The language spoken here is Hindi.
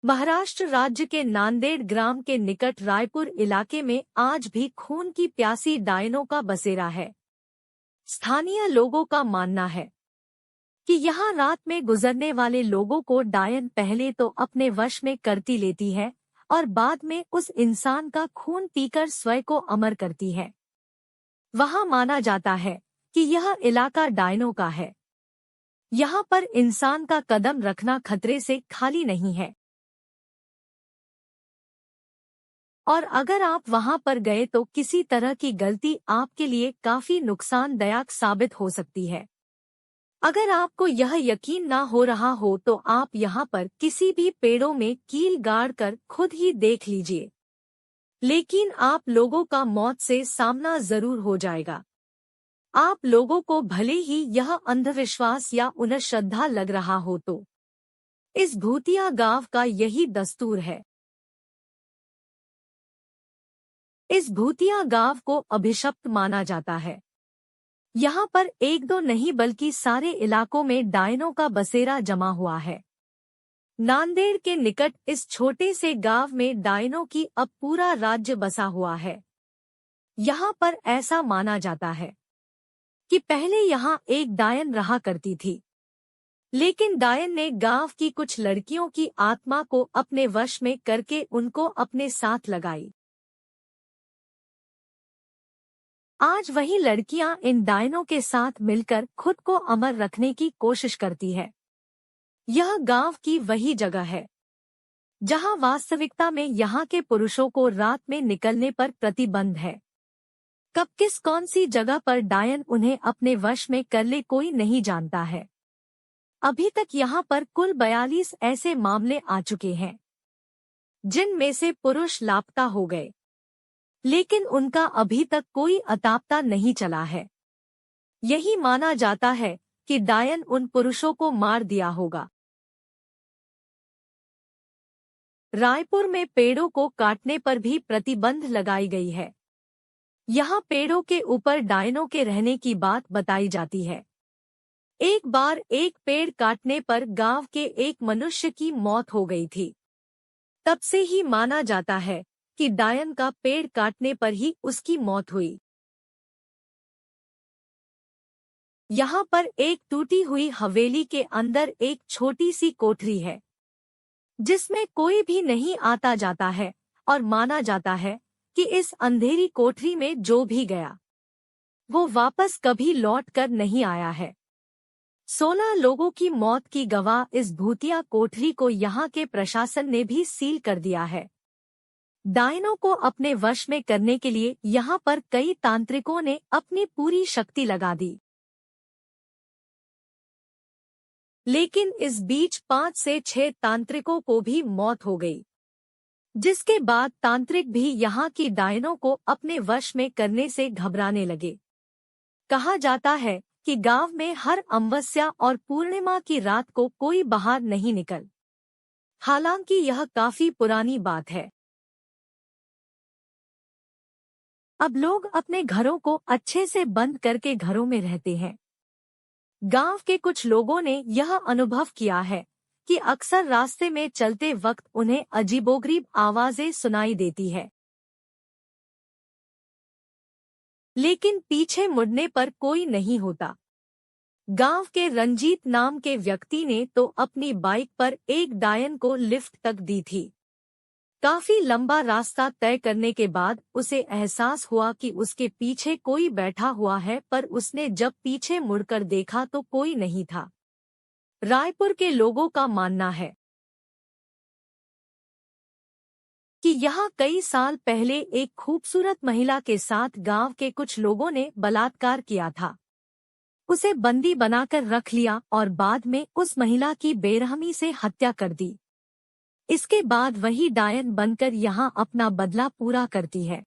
महाराष्ट्र राज्य के नांदेड़ ग्राम के निकट रायपुर इलाके में आज भी खून की प्यासी डायनों का बसेरा है। स्थानीय लोगों का मानना है कि यहाँ रात में गुजरने वाले लोगों को डायन पहले तो अपने वश में करती लेती है और बाद में उस इंसान का खून पीकर स्वयं को अमर करती है। वहाँ माना जाता है कि यह इलाका डायनों का है। यहाँ पर इंसान का कदम रखना खतरे से खाली नहीं है और अगर आप वहां पर गए तो किसी तरह की गलती आपके लिए काफी नुकसानदायक साबित हो सकती है। अगर आपको यह यकीन ना हो रहा हो तो आप यहाँ पर किसी भी पेड़ों में कील गाड़ कर खुद ही देख लीजिए, लेकिन आप लोगों का मौत से सामना जरूर हो जाएगा। आप लोगों को भले ही यह अंधविश्वास या अंधश्रद्धा लग रहा हो तो इस भूतिया गांव का यही दस्तूर है। इस भूतिया गांव को अभिशप्त माना जाता है। यहाँ पर एक दो नहीं बल्कि सारे इलाकों में डायनों का बसेरा जमा हुआ है। नांदेड़ के निकट इस छोटे से गांव में डायनों की अब पूरा राज्य बसा हुआ है। यहाँ पर ऐसा माना जाता है कि पहले यहाँ एक डायन रहा करती थी, लेकिन डायन ने गांव की कुछ लड़कियों की आत्मा को अपने वश में करके उनको अपने साथ लगाई। आज वही लड़कियां इन डायनों के साथ मिलकर खुद को अमर रखने की कोशिश करती है। यह गांव की वही जगह है जहां वास्तविकता में यहाँ के पुरुषों को रात में निकलने पर प्रतिबंध है। कब किस कौन सी जगह पर डायन उन्हें अपने वश में कर ले कोई नहीं जानता है। अभी तक यहाँ पर कुल 42 ऐसे मामले आ चुके हैं जिनमें से पुरुष लापता हो गए, लेकिन उनका अभी तक कोई अता नहीं चला है। यही माना जाता है कि डायन उन पुरुषों को मार दिया होगा। रायपुर में पेड़ों को काटने पर भी प्रतिबंध लगाई गई है। यहाँ पेड़ों के ऊपर डायनों के रहने की बात बताई जाती है। एक बार एक पेड़ काटने पर गांव के एक मनुष्य की मौत हो गई थी। तब से ही माना जाता है कि डायन का पेड़ काटने पर ही उसकी मौत हुई। यहाँ पर एक टूटी हुई हवेली के अंदर एक छोटी सी कोठरी है जिसमें कोई भी नहीं आता जाता है और माना जाता है कि इस अंधेरी कोठरी में जो भी गया वो वापस कभी लौट कर नहीं आया है। 16 लोगों की मौत की गवाह इस भूतिया कोठरी को यहाँ के प्रशासन ने भी सील कर दिया है। डायनों को अपने वश में करने के लिए यहाँ पर कई तांत्रिकों ने अपनी पूरी शक्ति लगा दी, लेकिन इस बीच 5 से 6 तांत्रिकों को भी मौत हो गई, जिसके बाद तांत्रिक भी यहाँ की डायनों को अपने वश में करने से घबराने लगे। कहा जाता है कि गांव में हर अमावस्या और पूर्णिमा की रात को कोई बाहर नहीं निकल। हालांकि यह काफी पुरानी बात है। अब लोग अपने घरों को अच्छे से बंद करके घरों में रहते हैं। गांव के कुछ लोगों ने यह अनुभव किया है कि अक्सर रास्ते में चलते वक्त उन्हें अजीबोगरीब आवाजें सुनाई देती है, लेकिन पीछे मुड़ने पर कोई नहीं होता। गांव के रंजीत नाम के व्यक्ति ने तो अपनी बाइक पर एक डायन को लिफ्ट तक दी थी। काफी लंबा रास्ता तय करने के बाद उसे एहसास हुआ कि उसके पीछे कोई बैठा हुआ है, पर उसने जब पीछे मुड़कर देखा तो कोई नहीं था। रायपुर के लोगों का मानना है कि यहाँ कई साल पहले एक खूबसूरत महिला के साथ गांव के कुछ लोगों ने बलात्कार किया था। उसे बंदी बनाकर रख लिया और बाद में उस महिला की बेरहमी से हत्या कर दी। इसके बाद वही डायन बनकर यहाँ अपना बदला पूरा करती है।